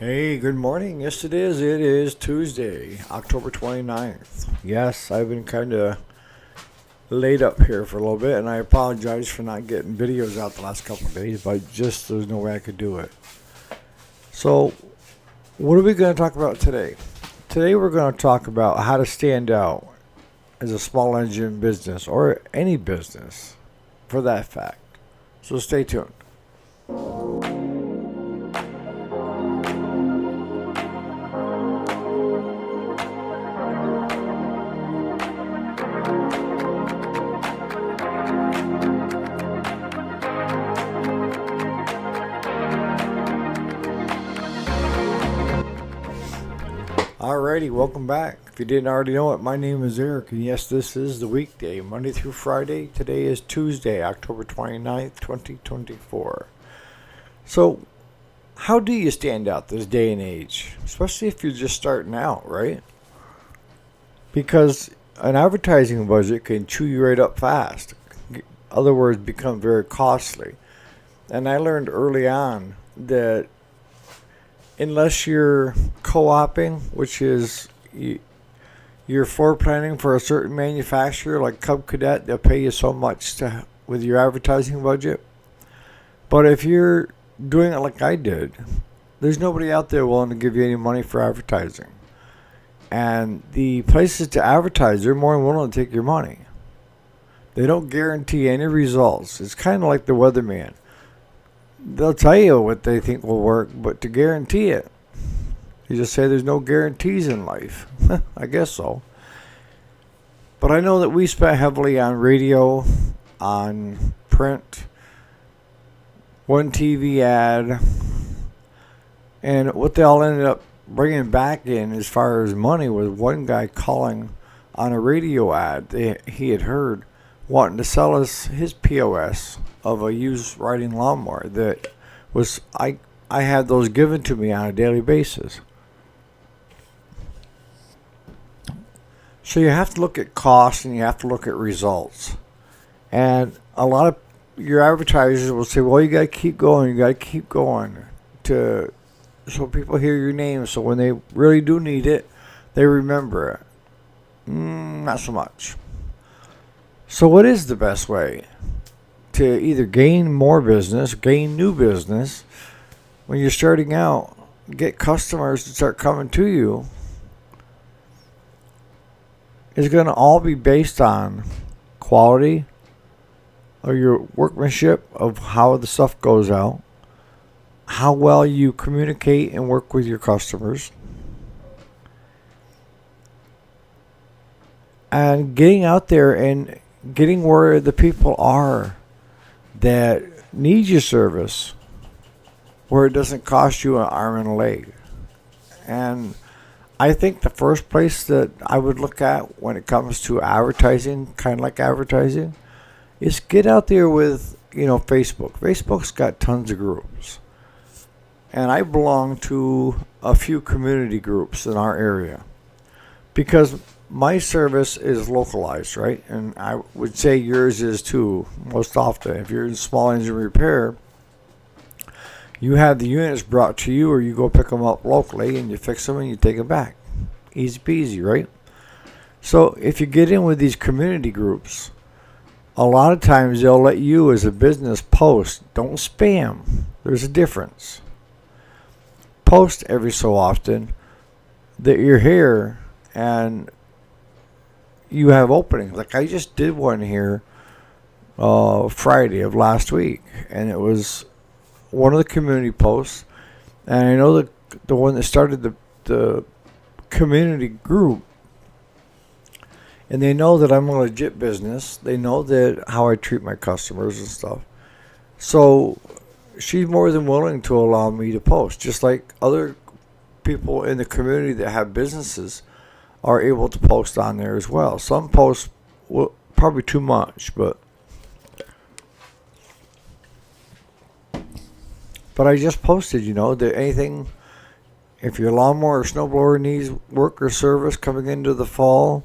Hey, good morning. Yes, it is. It is Tuesday, October 29th. Yes, I've been kind of laid up here for a little bit, and I apologize for not getting videos out the last couple of days, but just there's no way I could do it. So, what are we going to talk about today? Today, we're going to talk about how to stand out as a small engine business or any business for that fact. So, stay tuned. Alrighty, welcome back. If you didn't already know it, my name is Eric, and yes, this is the weekday, Monday through Friday. Today is Tuesday, October 29th, 2024. So, how do you stand out this day and age? Especially if you're just starting out, right? Because an advertising budget can chew you right up fast. In other words, become very costly. And I learned early on that unless you're co-oping, which is you're floor planning for a certain manufacturer like Cub Cadet, they'll pay you so much with your advertising budget. But if you're doing it like I did, there's nobody out there willing to give you any money for advertising. And the places to advertise, they're more than willing to take your money. They don't guarantee any results. It's kind of like the weatherman. They'll tell you what they think will work, but to guarantee it, you just say there's no guarantees in life. I guess so. But I know that we spent heavily on radio, on print, one TV ad, and what they all ended up bringing back in as far as money was one guy calling on a radio ad he had heard wanting to sell us his POS of a used riding lawnmower that was I had those given to me on a daily basis. So you have to look at costs and you have to look at results. And a lot of your advertisers will say, well, you got to keep going, to so people hear your name, so when they really do need it, they remember it. Not so much. So what is the best way to either gain more business, gain new business when you're starting out, get customers to start coming to you? Is going to all be based on quality of your workmanship, of how the stuff goes out, how well you communicate and work with your customers, and getting out there and getting where the people are that need your service, where it doesn't cost you an arm and a leg. And I think the first place that I would look at when it comes to advertising, kind of like advertising, is get out there with, Facebook. Facebook's got tons of groups. And I belong to a few community groups in our area because my service is localized, right? And I would say yours is too, most often. If you're in small engine repair, you have the units brought to you or you go pick them up locally and you fix them and you take them back. Easy peasy, right? So if you get in with these community groups, a lot of times they'll let you as a business post. Don't spam. There's a difference. Post every so often that you're here and you have openings. Like I just did one here Friday of last week, and it was one of the community posts. And I know the one that started the community group, and they know that I'm a legit business. They know that how I treat my customers and stuff. So she's more than willing to allow me to post, just like other people in the community that have businesses are able to post on there as well. Some posts probably too much, but I just posted, that anything, if your lawnmower or snowblower needs work or service coming into the fall,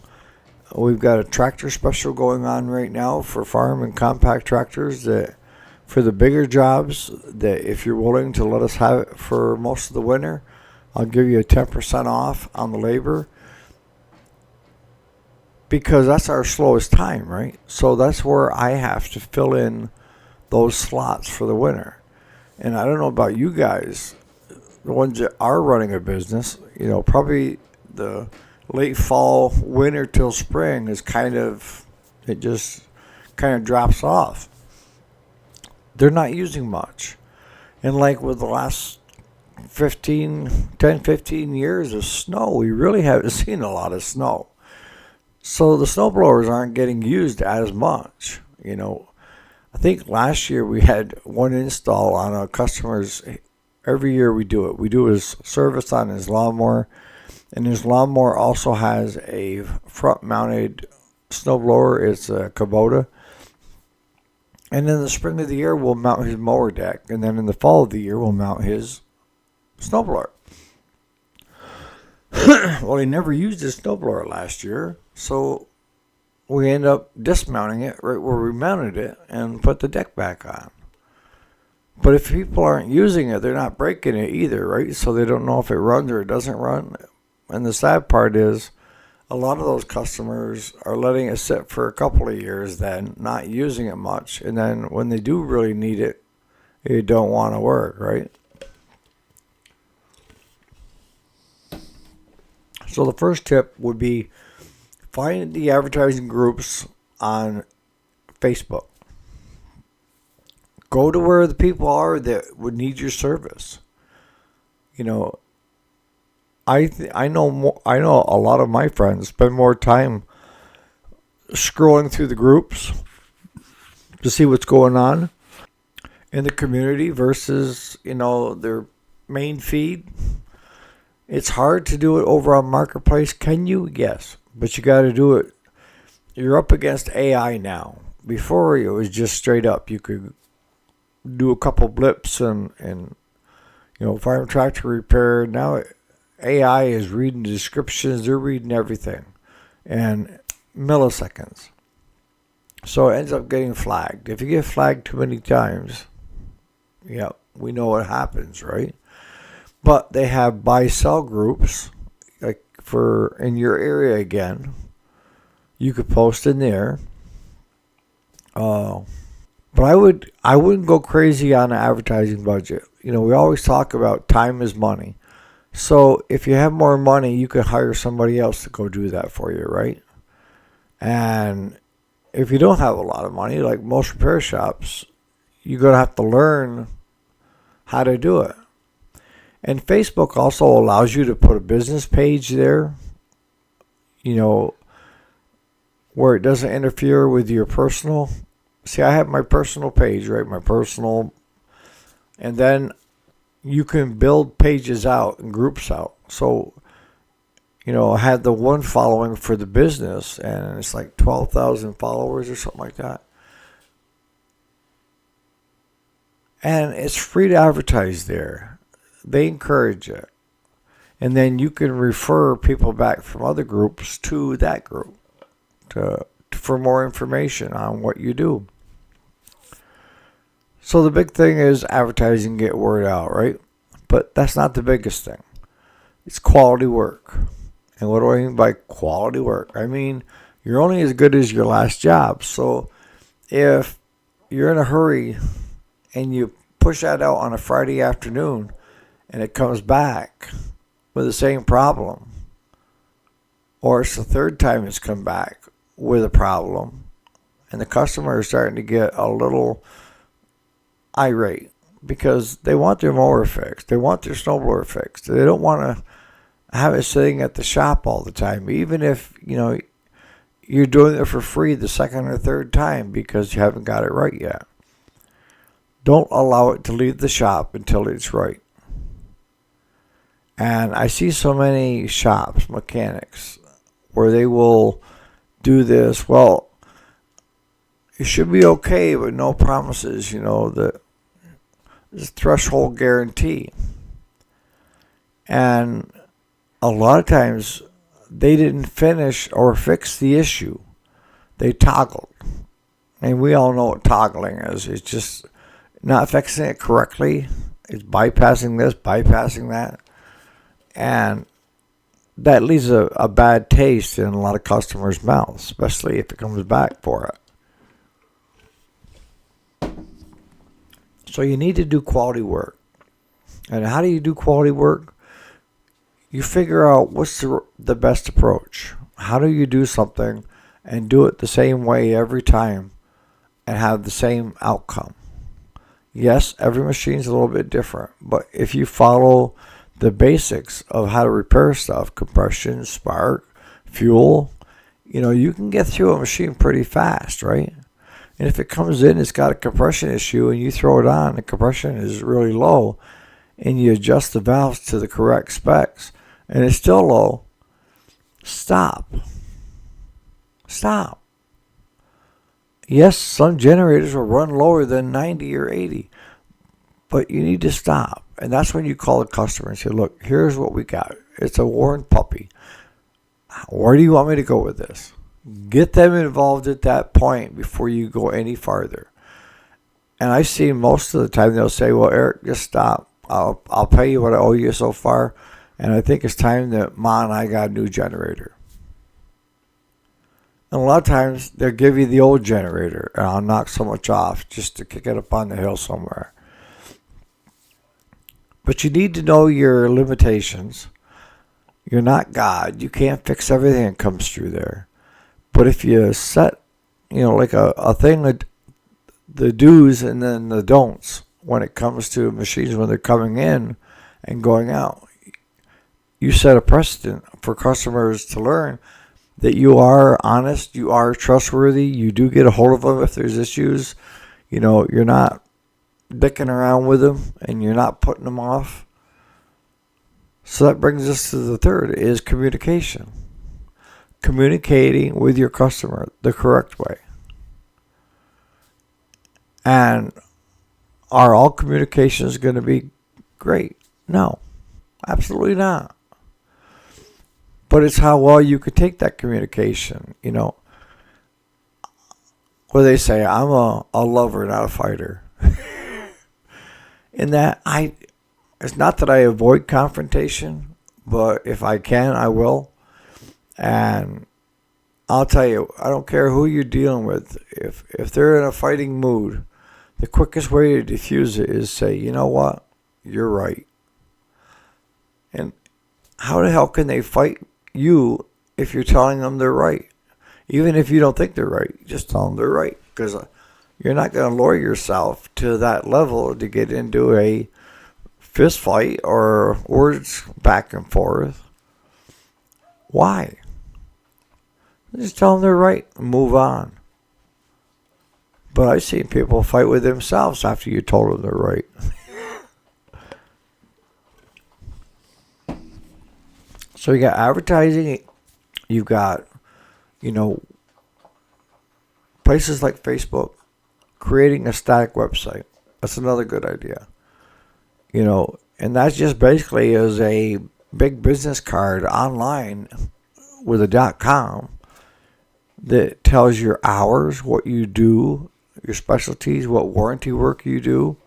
we've got a tractor special going on right now for farm and compact tractors that for the bigger jobs, that if you're willing to let us have it for most of the winter, I'll give you a 10% off on the labor because that's our slowest time, right? So that's where I have to fill in those slots for the winter. And I don't know about you guys, the ones that are running a business, probably the late fall, winter till spring is it just kind of drops off. They're not using much. And like with the last 15 years of snow, we really haven't seen a lot of snow. So the snow blowers aren't getting used as much. I think last year we had one install on a customer's. Every year we do it. We do his service on his lawnmower, and his lawnmower also has a front-mounted snowblower. It's a Kubota. And in the spring of the year, we'll mount his mower deck, and then in the fall of the year, we'll mount his snowblower. Well, he never used his snowblower last year, so we end up dismounting it right where we mounted it and put the deck back on. But if people aren't using it, they're not breaking it either, right? So they don't know if it runs or it doesn't run. And the sad part is a lot of those customers are letting it sit for a couple of years, then not using it much. And then when they do really need it, it don't want to work, right? So the first tip would be find the advertising groups on Facebook. Go to where the people are that would need your service. I know a lot of my friends spend more time scrolling through the groups to see what's going on in the community versus, their main feed. It's hard to do it over on Marketplace. Can you? Yes, but you got to do it. You're up against AI now. Before it was just straight up. You could do a couple blips and farm tractor repair. Now AI is reading the descriptions. They're reading everything. And milliseconds. So it ends up getting flagged. If you get flagged too many times, we know what happens, right? But they have buy-sell groups, like for in your area again. You could post in there. But I wouldn't go crazy on an advertising budget. We always talk about time is money. So if you have more money, you can hire somebody else to go do that for you, right? And if you don't have a lot of money, like most repair shops, you're going to have to learn how to do it. And Facebook also allows you to put a business page there, where it doesn't interfere with your personal. See, I have my personal page, right? My personal. And then you can build pages out and groups out. So, I had the one following for the business, and it's like 12,000 followers or something like that. And it's free to advertise there. They encourage it. And then you can refer people back from other groups to that group for more information on what you do. So the big thing is advertising, get word out, right? But that's not the biggest thing. It's quality work. And what do I mean by quality work? I mean, you're only as good as your last job. So if you're in a hurry and you push that out on a Friday afternoon and it comes back with the same problem, or it's the third time it's come back with a problem, and the customer is starting to get a little irate because they want their mower fixed. They want their snowblower fixed. They don't want to have it sitting at the shop all the time, even if, you're doing it for free the second or third time because you haven't got it right yet. Don't allow it to leave the shop until it's right. And I see so many shops, mechanics, where they will do this. Well, it should be okay, but no promises, the threshold guarantee. And a lot of times they didn't finish or fix the issue. They toggled. And we all know what toggling is. It's just not fixing it correctly. It's bypassing this, bypassing that. And that leaves a bad taste in a lot of customers' mouths, especially if it comes back for it. So you need to do quality work. And how do you do quality work? You figure out what's the best approach. How do you do something and do it the same way every time and have the same outcome? Yes, every machine is a little bit different, but if you follow the basics of how to repair stuff, compression, spark, fuel, you can get through a machine pretty fast, right? And if it comes in, it's got a compression issue, and you throw it on, the compression is really low, and you adjust the valves to the correct specs, and it's still low, stop. Stop. Yes, some generators will run lower than 90 or 80, but you need to stop. And that's when you call the customer and say, look, here's what we got. It's a worn puppy. Where do you want me to go with this? Get them involved at that point before you go any farther. And I see most of the time they'll say, well, Eric, just stop. I'll pay you what I owe you so far. And I think it's time that Ma and I got a new generator. And a lot of times they'll give you the old generator, and I'll knock so much off just to kick it up on the hill somewhere. But you need to know your limitations. You're not God. You can't fix everything that comes through there. But if you set, like a thing, the do's and then the don'ts when it comes to machines when they're coming in and going out, you set a precedent for customers to learn that you are honest, you are trustworthy, you do get a hold of them if there's issues. You're not dicking around with them and you're not putting them off. So that brings us to the third, is communication. Communicating with your customer the correct way. And are all communications going to be great? No, absolutely not. But it's how well you could take that communication, Where they say, I'm a lover, not a fighter. In that, it's not that I avoid confrontation, but if I can, I will. And I'll tell you, I don't care who you're dealing with. If they're in a fighting mood, the quickest way to diffuse it is say, you know what? You're right. And how the hell can they fight you if you're telling them they're right? Even if you don't think they're right, just tell them they're right. Because you're not going to lower yourself to that level to get into a fist fight or words back and forth. Why? Just tell them they're right and move on. But I've seen people fight with themselves after you told them they're right. So you got advertising, you've got, places like Facebook, creating a static website. That's another good idea. And that's just basically is a big business card online with a .com that tells your hours, what you do, your specialties, what warranty work you do.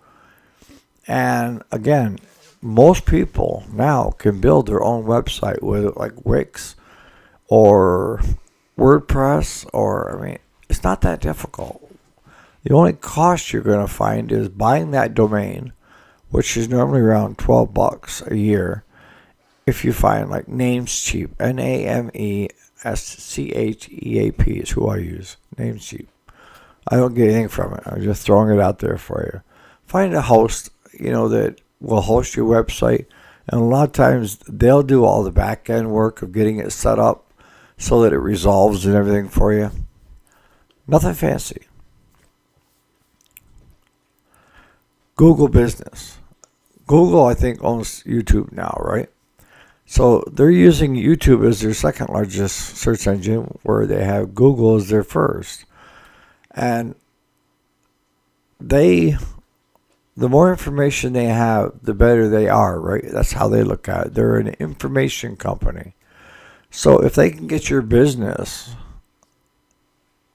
And again, most people now can build their own website with like Wix or WordPress it's not that difficult. The only cost you're going to find is buying that domain, which is normally around $12 a year. If you find like Namescheap, Namescheap is who I use. Namescheap. I don't get anything from it. I'm just throwing it out there for you. Find a host, that will host your website. And a lot of times they'll do all the back end work of getting it set up so that it resolves and everything for you. Nothing fancy. Google Business. Google, I think, owns YouTube now, right? So they're using YouTube as their second largest search engine, where they have Google as their first. And the more information they have, the better they are, right? That's how they look at it. They're an information company. So if they can get your business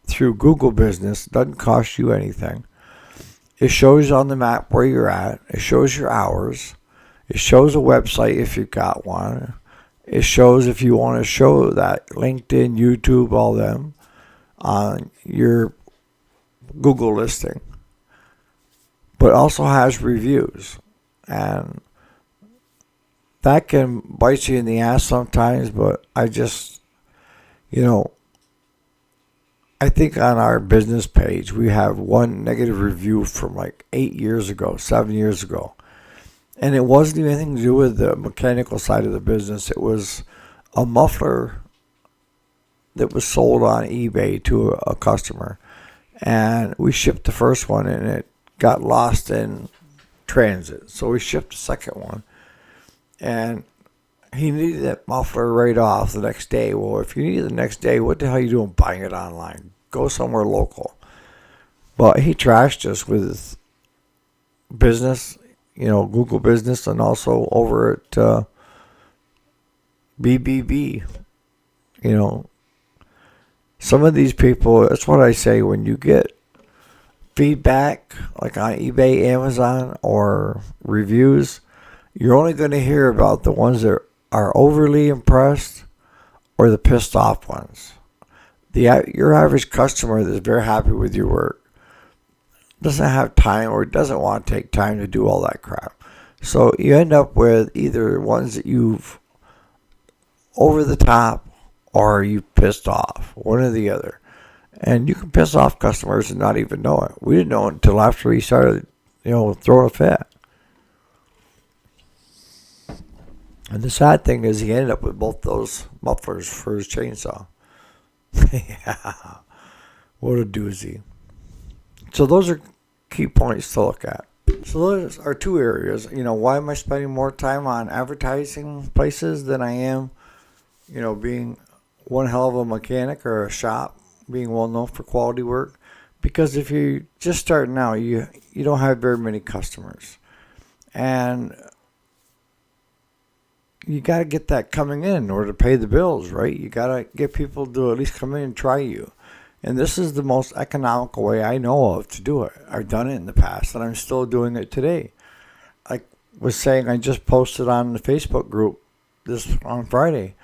through Google Business, it doesn't cost you anything. It shows on the map where you're at. It shows your hours. It shows a website if you've got one. It shows if you want to show that LinkedIn, YouTube, all them on your Google listing. But also has reviews. And that can bite you in the ass sometimes, but I just, you know, I think on our business page we have one negative review from like 8 years ago, 7 years ago. And it wasn't even anything to do with the mechanical side of the business. It was a muffler that was sold on eBay to a customer. And we shipped the first one and it got lost in transit. So we shipped the second one. And he needed that muffler right off the next day. Well, if you need it the next day, what the hell are you doing buying it online? Go somewhere local. But he trashed us with business, Google Business, and also over at BBB. Some of these people, that's what I say, when you get feedback like on eBay, Amazon, or reviews, you're only going to hear about the ones that are overly impressed or the pissed off ones. Your average customer that's very happy with your work doesn't have time or doesn't want to take time to do all that crap. So you end up with either ones that you've over the top or you pissed off, one or the other. And you can piss off customers and not even know it. We didn't know it until after we started, throwing a fit. And the sad thing is he ended up with both those mufflers for his chainsaw. Yeah. What a doozy. So those are key points to look at. So those are two areas. Why am I spending more time on advertising places than I am, being one hell of a mechanic or a shop, being well known for quality work? Because if you're just starting out, you don't have very many customers. And you got to get that coming in order to pay the bills, right? You got to get people to at least come in and try you. And this is the most economical way I know of to do it. I've done it in the past, and I'm still doing it today. I was saying, I just posted on the Facebook group this on Friday.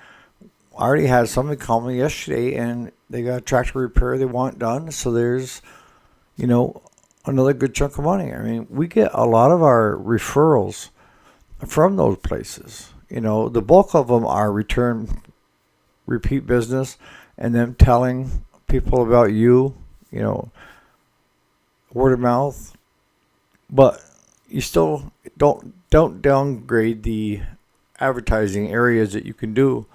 I already had somebody call me yesterday, and they got a tractor repair they want done. So there's, another good chunk of money. I mean, we get a lot of our referrals from those places. The bulk of them are repeat business, and them telling people about you, word of mouth. But you still don't downgrade the advertising areas that you can do,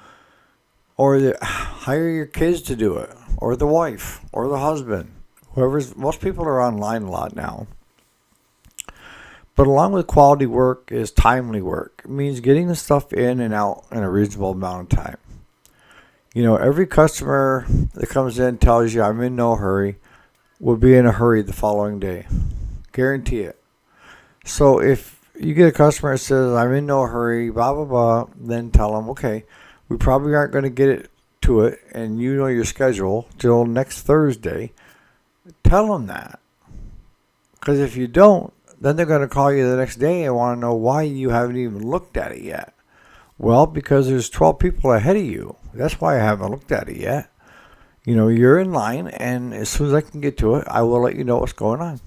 or hire your kids to do it, or the wife, or the husband. Most people are online a lot now. But along with quality work is timely work. It means getting the stuff in and out in a reasonable amount of time. Every customer that comes in tells you, I'm in no hurry, will be in a hurry the following day. Guarantee it. So if you get a customer that says, I'm in no hurry, blah, blah, blah, then tell them, okay, we probably aren't going to get it to it, and you know your schedule till next Thursday. Tell them that. Because if you don't, then they're going to call you the next day and want to know why you haven't even looked at it yet. Well, because there's 12 people ahead of you. That's why I haven't looked at it yet. You're in line, and as soon as I can get to it, I will let you know what's going on.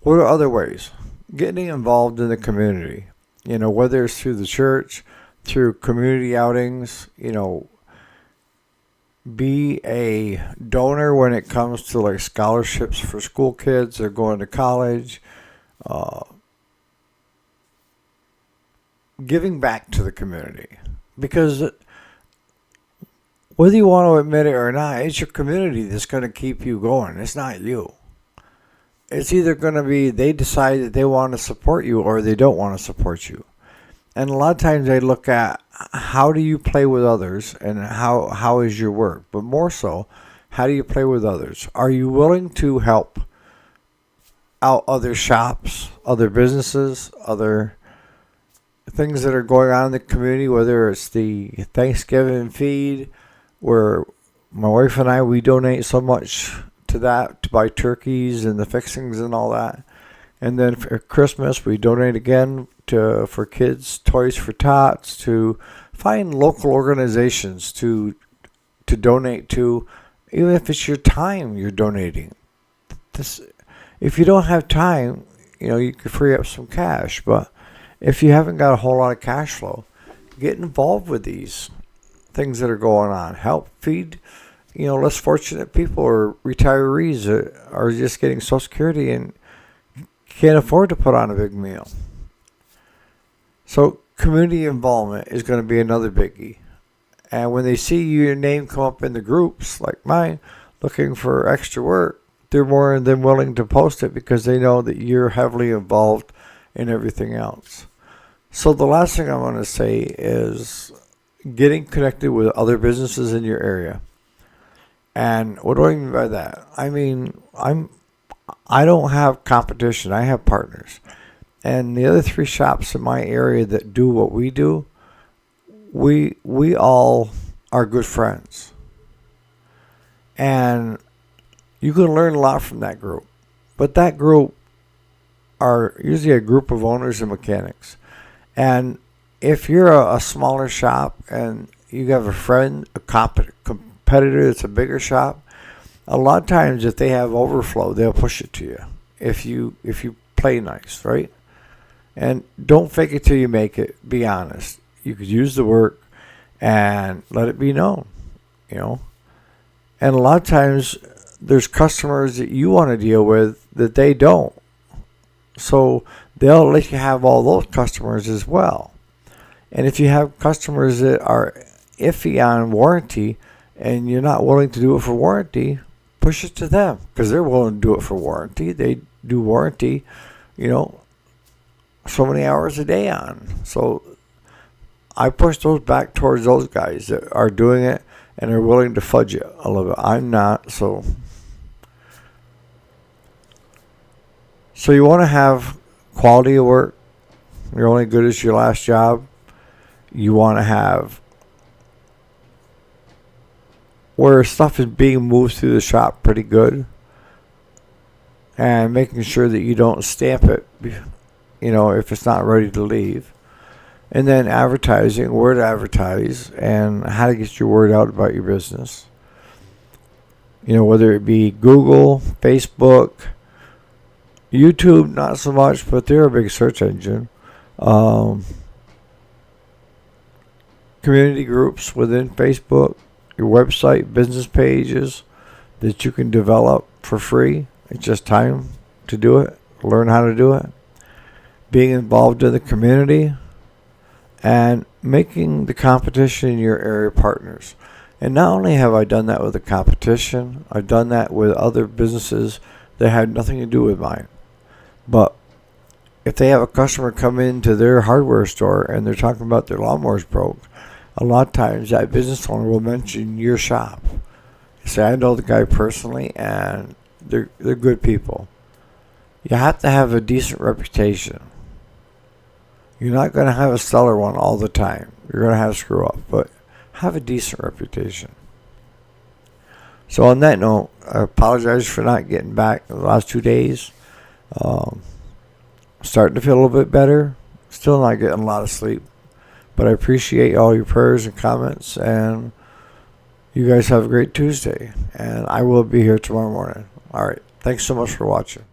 What are other ways? Getting involved in the community. Whether it's through the church, through community outings, be a donor when it comes to like scholarships for school kids or going to college. Giving back to the community. Because whether you want to admit it or not, it's your community that's going to keep you going. It's not you. It's either going to be they decide that they want to support you or they don't want to support you. And a lot of times they look at how do you play with others and how is your work. But more so, how do you play with others? Are you willing to help out other shops, other businesses, other things that are going on in the community, whether it's the Thanksgiving feed, where my wife and I, we donate so much to that to buy turkeys and the fixings and all that. And then for Christmas, we donate again for kids, Toys for Tots, to find local organizations to donate to, even if it's your time you're donating. This, if you don't have time, you can free up some cash. But if you haven't got a whole lot of cash flow, get involved with these things that are going on. Help feed, less fortunate people or retirees that are just getting Social Security and can't afford to put on a big meal. So community involvement is going to be another biggie. And when they see your name come up in the groups like mine looking for extra work, they're more than willing to post it because they know that you're heavily involved in everything else. So the last thing I want to say is getting connected with other businesses in your area. And what do I mean by that? I mean, I don't have competition. I have partners. And the other 3 shops in my area that do what we do, we all are good friends. And you can learn a lot from that group. But that group are usually a group of owners and mechanics. And if you're a smaller shop and you have a friend, a competitor that's a bigger shop, a lot of times if they have overflow, they'll push it to you if you play nice, right? And don't fake it till you make it. Be honest. You could use the work and let it be known, And a lot of times there's customers that you want to deal with that they don't. So they'll let you have all those customers as well. And if you have customers that are iffy on warranty and you're not willing to do it for warranty, push it to them because they're willing to do it for warranty. They do warranty, so many hours a day on. So I push those back towards those guys that are doing it and are willing to fudge it a little bit. I'm not, so you want to have quality of work. You're only good as your last job. You want to have where stuff is being moved through the shop pretty good, and making sure that you don't stamp it, if it's not ready to leave. And then advertising, where to advertise, and how to get your word out about your business. Whether it be Google, Facebook, YouTube, not so much, but they're a big search engine. Community groups within Facebook, your website, business pages that you can develop for free. It's just time to do it, learn how to do it. Being involved in the community and making the competition in your area partners. And not only have I done that with the competition, I've done that with other businesses that had nothing to do with mine. But if they have a customer come into their hardware store and they're talking about their lawnmower's broke, a lot of times that business owner will mention your shop. You say, I know the guy personally and they're good people. You have to have a decent reputation. You're not going to have a stellar one all the time. You're going to have screw up, but have a decent reputation. So on that note, I apologize for not getting back the last 2 days. Starting to feel a little bit better. Still not getting a lot of sleep. But I appreciate all your prayers and comments. And you guys have a great Tuesday. And I will be here tomorrow morning. All right. Thanks so much for watching.